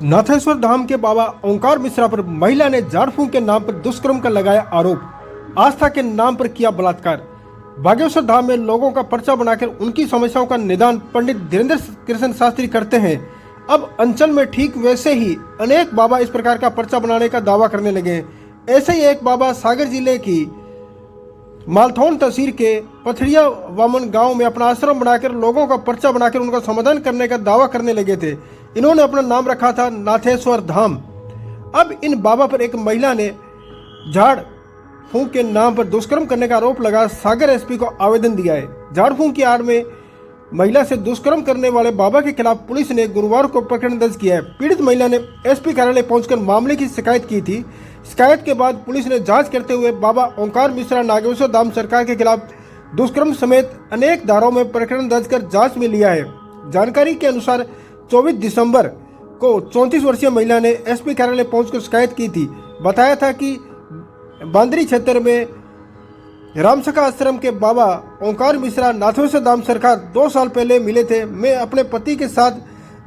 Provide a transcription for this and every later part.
नाथेश्वर धाम के बाबा ओंकार मिश्रा पर महिला ने झाड़ फूंक के नाम पर दुष्कर्म का लगाया आरोप। आस्था के नाम पर किया बलात्कार। बागेश्वर धाम में लोगों का पर्चा बनाकर उनकी समस्याओं का निदान पंडित धीरेन्द्र कृष्ण शास्त्री करते हैं। अब अंचल में ठीक वैसे ही अनेक बाबा इस प्रकार का पर्चा बनाने का दावा करने लगे हैं। ऐसे ही एक बाबा सागर जिले की मालथौन तहसील के पथड़िया वामन गांव में अपना आश्रम बनाकर लोगों का पर्चा बनाकर उनका समाधान करने का दावा करने लगे थे। इन्होंने अपना नाम रखा था नाथेश्वर धाम। अब इन बाबा पर एक महिला ने झाड़ फूंक के नाम पर दुष्कर्म करने का आरोप लगा सागर एसपी को आवेदन दिया है। झाड़ फूंक की आड़ में महिला से दुष्कर्म करने वाले बाबा के खिलाफ पुलिस ने गुरुवार को प्रकरण दर्ज किया है। पीड़ित महिला ने एसपी कार्यालय पहुंचकर मामले की शिकायत की थी। शिकायत के बाद पुलिस ने जांच करते हुए बाबा ओंकार मिश्रा नागेश्वर धाम सरकार के खिलाफ दुष्कर्म समेत अनेक धाराओं में प्रकरण दर्ज कर जांच में लिया है। जानकारी के अनुसार 24 दिसंबर को 34 वर्षीय महिला ने एसपी कार्यालय पहुंचकर शिकायत की थी। बताया था कि बांदरी क्षेत्र में रामसखा आश्रम के बाबा ओंकार मिश्रा नाथेश्वर धाम सरकार 2 साल पहले मिले थे। मैं अपने पति के साथ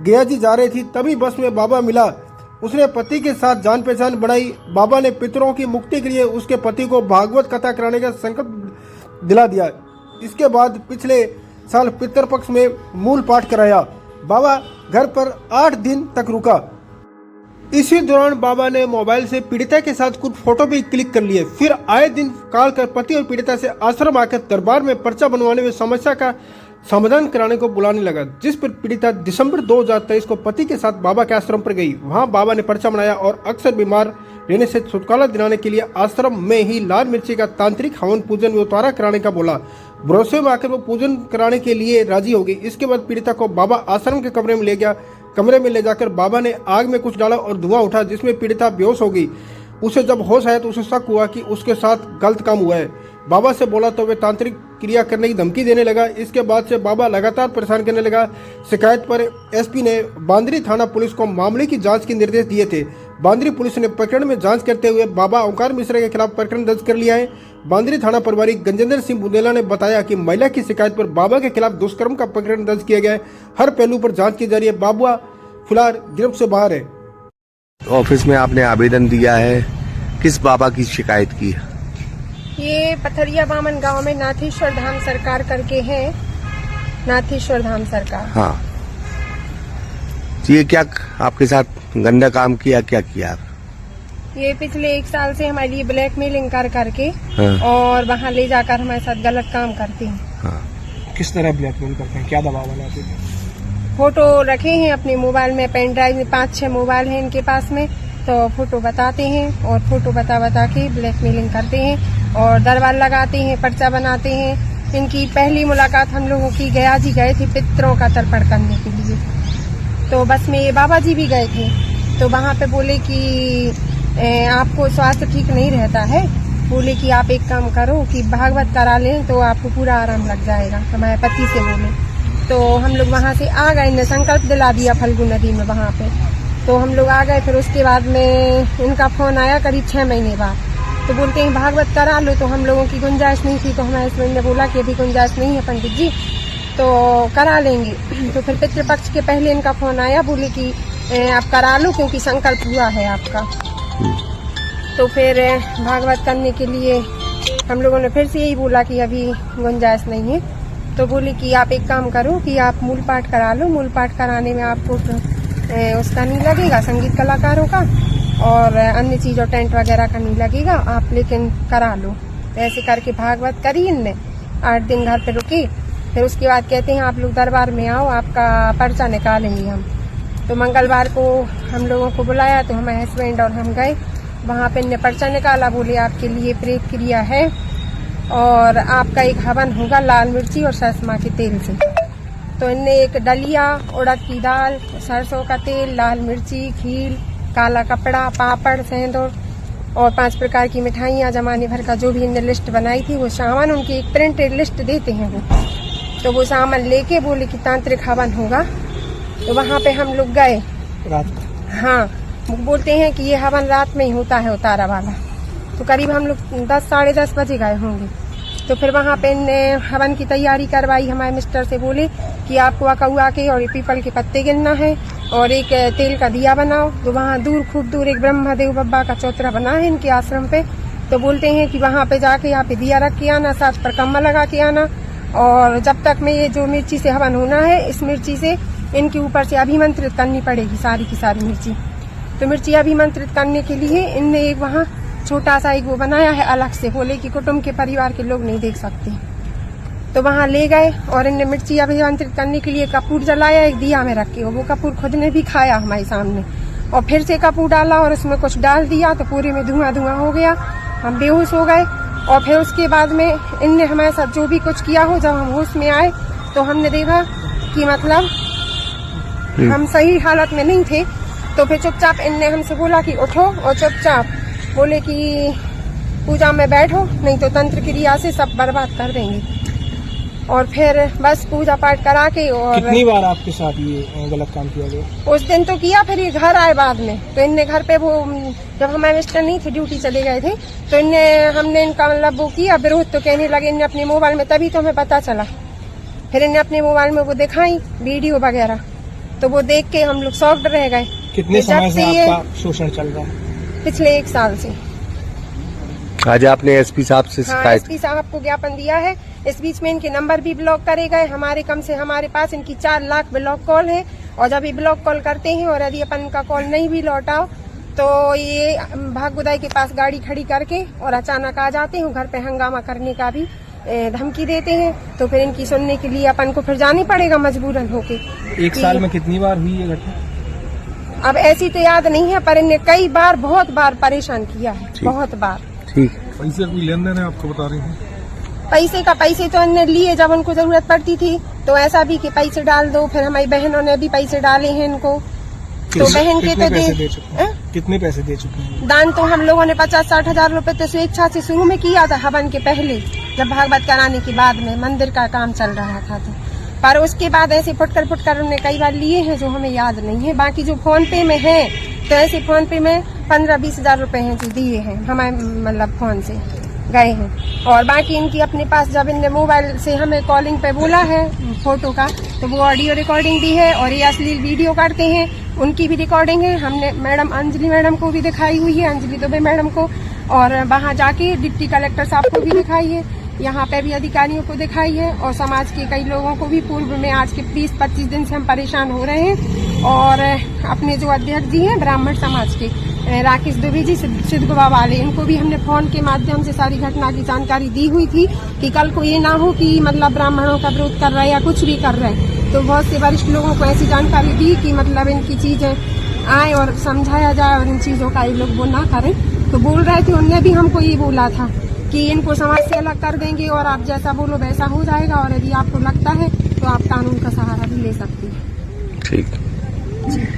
गया जी जा रही थी, तभी बस में बाबा मिला। उसने पति के साथ जान पहचान बढ़ाई। बाबा ने पितरों की मुक्ति के लिए उसके पति को भागवत कथा कराने का संकल्प दिला दिया। इसके बाद पिछले साल पितृपक्ष में मूल पाठ कराया। बाबा घर पर 8 दिन तक रुका। इसी दौरान बाबा ने मोबाइल से पीड़िता के साथ कुछ फोटो भी क्लिक कर लिए। फिर आए दिन कॉल कर पति और पीड़िता से आश्रम आकर दरबार में पर्चा बनवाने में समस्या का समाधान कराने को बुलाने लगा, जिस पर पीड़िता दिसंबर 2023 को पति के साथ बाबा के आश्रम पर गई। वहां बाबा ने पर्चा बनाया और अक्सर बीमार रहने से छुटकारा दिलाने के लिए आश्रम में ही लाल मिर्ची का तांत्रिक हवन पूजन व उतारा कराने का बोला। भरोसे में आकर वो पूजन कराने के लिए राजी हो गई। इसके बाद पीड़िता को बाबा आश्रम के कमरे में ले गया। कमरे में ले जाकर बाबा ने आग में कुछ डाला और धुआं उठा, जिसमें पीड़िता बेहोश हो गई। उसे जब होश आया तो उसे शक हुआ कि उसके साथ गलत काम हुआ है। बाबा से बोला तो वे तांत्रिक क्रिया करने की धमकी देने लगा। इसके बाद से बाबा लगातार परेशान करने लगा। शिकायत पर एसपी ने बांदरी थाना पुलिस को मामले की जांच के निर्देश दिए थे। बांदरी पुलिस ने प्रकरण में जांच करते हुए बाबा ओंकार मिश्रा के खिलाफ प्रकरण दर्ज कर लिया है। बांदरी थाना प्रभारी गजेंद्र सिंह बुंदेला ने बताया कि महिला की शिकायत पर बाबा के खिलाफ दुष्कर्म का प्रकरण दर्ज किया गया है। हर पहलू पर जांच की जा रही है। बाबा फिलहाल गिरफ्त से बाहर है। ऑफिस में आपने आवेदन दिया है, किस बाबा की शिकायत की है? ये पथड़िया वामन गांव में नाथेश्वर धाम सरकार करके है। नाथेश्वर धाम सरकार। हाँ, ये क्या आपके साथ गंदा काम किया, क्या किया आप? ये पिछले 1 साल से हमारे लिए ब्लैकमेलिंग कर करके हाँ। और वहाँ ले जाकर हमारे साथ गलत काम करते हैं। हाँ। किस तरह ब्लैकमेल करते हैं, क्या दबाव बनाते हैं? फोटो रखे हैं अपने मोबाइल में, पेन ड्राइव में 5-6 मोबाइल हैं इनके पास में, तो फोटो बताते हैं और फोटो बता के ब्लैकमेलिंग करते हैं और दरबार लगाते हैं, पर्चा बनाते हैं। इनकी पहली मुलाकात हम लोगों की गया जी गए थे पितरों का तर्पण करने के लिए। तो बस में ये बाबा जी भी गए थे, तो वहाँ पे बोले कि आपको स्वास्थ्य ठीक नहीं रहता है, बोले कि आप एक काम करो कि भागवत करा लें तो आपको पूरा आराम लग जाएगा। हमारे पति से बोले, तो हम लोग वहाँ से आ गए। इन्हें संकल्प दिला दिया फल्गु नदी में वहाँ पे, तो हम लोग आ गए। फिर उसके बाद में इनका फोन आया करीब 6 महीने बाद, तो बोलते हैं भागवत करा लो। तो हम लोगों की गुंजाइश नहीं थी, तो हमारे हस्बैंड ने बोला कि अभी गुंजाइश नहीं है पंडित जी, तो करा लेंगे। तो फिर पितृपक्ष के पहले इनका फोन आया, बोले कि आप करा लो क्योंकि संकल्प हुआ है आपका। तो फिर भागवत करने के लिए हम लोगों ने फिर से यही बोला कि अभी गुंजाइश नहीं है। तो बोले कि आप एक काम करो कि आप मूल पाठ करा लो। मूल पाठ कराने में आपको उसका नहीं लगेगा, संगीत कलाकारों का और अन्य चीज़ों टेंट वगैरह का नहीं लगेगा, आप लेकिन करा लो। ऐसे करके भागवत करी इनने। 8 दिन घर पे रुकी। फिर उसके बाद कहते हैं आप लोग दरबार में आओ, आपका पर्चा निकालेंगे हम। तो मंगलवार को हम लोगों को बुलाया, तो हमारे हस्बैंड और हम गए। वहाँ पे इनने पर्चा निकाला। बोले आपके लिए प्रेत क्रिया है और आपका एक हवन होगा लाल मिर्ची और सरसों के तेल से। तो इनने एक डलिया, उड़द की दाल, सरसों का तेल, लाल मिर्ची, खीर, काला कपड़ा, पापड़, सेंदूर और 5 प्रकार की मिठाइयाँ, जमाने भर का जो भी इनने लिस्ट बनाई थी वो सामान, उनकी एक प्रिंटेड लिस्ट देते हैं वो। तो वो सामान लेके बोले कि तांत्रिक हवन होगा। तो वहाँ पे हम लोग गए रात। हाँ, वो बोलते हैं कि ये हवन रात में ही होता है उतारा वाला। तो करीब हम लोग 10 साढ़े 10 बजे गए होंगे। तो फिर वहाँ पे हवन की तैयारी करवाई। हमारे मिस्टर से बोले कि आपको अकौआ के और पीपल के पत्ते गिनना है और एक तेल का दिया बनाओ। तो वहाँ दूर खूब दूर एक ब्रह्मदेव बाबा का चौतरा बना है इनके आश्रम पे। तो बोलते हैं कि वहाँ पे जाके यहाँ पे दिया रख के आना, साथ परिक्रमा लगा के आना। और जब तक में ये जो मिर्ची से हवन होना है, इस मिर्ची से इनके ऊपर से अभिमंत्रित करनी पड़ेगी सारी की सारी मिर्ची। तो मिर्ची अभिमंत्रित करने के लिए इनने एक वहाँ छोटा सा एक वो बनाया है अलग से, बोले कि कुटुंब के परिवार के लोग नहीं देख सकते। तो वहाँ ले गए और इनने मिर्ची अभिमंत्रित करने के लिए कपूर जलाया एक दिया में रख के, और वो कपूर खुद ने भी खाया हमारे सामने। और फिर से कपूर डाला और उसमें कुछ डाल दिया तो पूरे में धुआं धुआं हो गया, हम बेहोश हो गए। और फिर उसके बाद में इनने हमारे साथ जो भी कुछ किया हो, जब हम होश में आए तो हमने देखा कि मतलब हम सही हालत में नहीं थे। तो फिर चुपचाप इनने हमसे बोला कि उठो, और चुपचाप बोले कि पूजा में बैठो, नहीं तो तंत्र क्रिया से सब बर्बाद कर देंगे। और फिर बस पूजा पाठ करा के। और कितनी बार आपके साथ ये गलत काम किया गया? उस दिन तो किया, फिर ये घर आए बाद में। तो इनने घर पे वो जब हमारे मिस्टर नहीं थे, ड्यूटी चले गए थे, तो हमने इनका मतलब वो किया विरोध। तो कहने लगे इनने अपने मोबाइल में, तभी तो हमें पता चला। फिर इनने अपने मोबाइल में वो दिखाई वीडियो वगैरह, तो वो देख के हम लोग शॉक्ड रह गए। कितने समय से आपका शोषण चल रहा है? पिछले 1 साल से। आज आपने एसपी साहब से हाँ, शिकायत? एसपी साहब को ज्ञापन दिया है। इस बीच में इनके नंबर भी ब्लॉक करे गए। हमारे पास इनकी 4 लाख ब्लॉक कॉल है। और जब ये ब्लॉक कॉल करते हैं और यदि अपन का कॉल नहीं भी लौटाओ तो ये भागुदाई के पास गाड़ी खड़ी करके और अचानक आ जाते हैं, घर पे हंगामा करने का भी धमकी देते हैं। तो फिर इनकी सुनने के लिए अपन को फिर जाना पड़ेगा मजबूरन होके। 1 साल में कितनी बार हुई ये घटना? अब ऐसी तो याद नहीं है, पर इनने कई बार बहुत बार परेशान किया है, बहुत बार। ठीक। पैसे कोई लेन देन है आपको बता रही हैं? पैसे तो इनने लिए जब उनको जरूरत पड़ती थी, तो ऐसा भी कि पैसे डाल दो। फिर हमारी बहनों ने भी पैसे डाले हैं इनको। तो बहन के तो कितने पैसे दे चुके हैं? दान तो हम लोगों ने 50-60 हजार रुपए तो स्वेच्छा से शुरू में किया था, हवन के पहले, जब भागवत कराने के बाद में मंदिर का काम चल रहा था। तो पर उसके बाद ऐसे फुटकर उन्होंने कई बार लिए हैं जो हमें याद नहीं है। बाकी जो फोन पे में है, तो ऐसे फोन पे में 15-20 हजार रुपए हैं जो दिए हैं हमारे मतलब फोन से गए हैं। और बाकी इनकी अपने पास जब इनने मोबाइल से हमें कॉलिंग पे बोला है फोटो का, तो वो ऑडियो रिकॉर्डिंग भी है। और ये अश्लील वीडियो करते हैं, उनकी भी रिकॉर्डिंग है। हमने मैडम अंजलि मैडम को भी दिखाई हुई है, अंजलि दुबे मैडम को, और वहाँ जाके डिप्टी कलेक्टर साहब को भी दिखाई है, यहाँ पे भी अधिकारियों को दिखाई है, और समाज के कई लोगों को भी। पूर्व में आज के 20-25 दिन से हम परेशान हो रहे हैं। और अपने जो अध्यक्ष जी हैं ब्राह्मण समाज के, राकेश दुबे जी, सिद्धगोवा वाले, इनको भी हमने फोन के माध्यम से सारी घटना की जानकारी दी हुई थी कि कल को ये ना हो कि मतलब ब्राह्मणों का विरोध कर रहे हैं या कुछ भी कर रहे हैं। तो बहुत से वरिष्ठ लोगों को ऐसी जानकारी दी कि मतलब इनकी चीजें आए और समझाया जाए और इन चीजों का ये लोग वो ना करें। तो बोल रहे थे, उनने भी हमको ये बोला था कि इनको समाज से अलग कर देंगे और आप जैसा बोलो वैसा हो जाएगा, और यदि आपको लगता है तो आप कानून का सहारा भी ले सकती हैं। ठीक।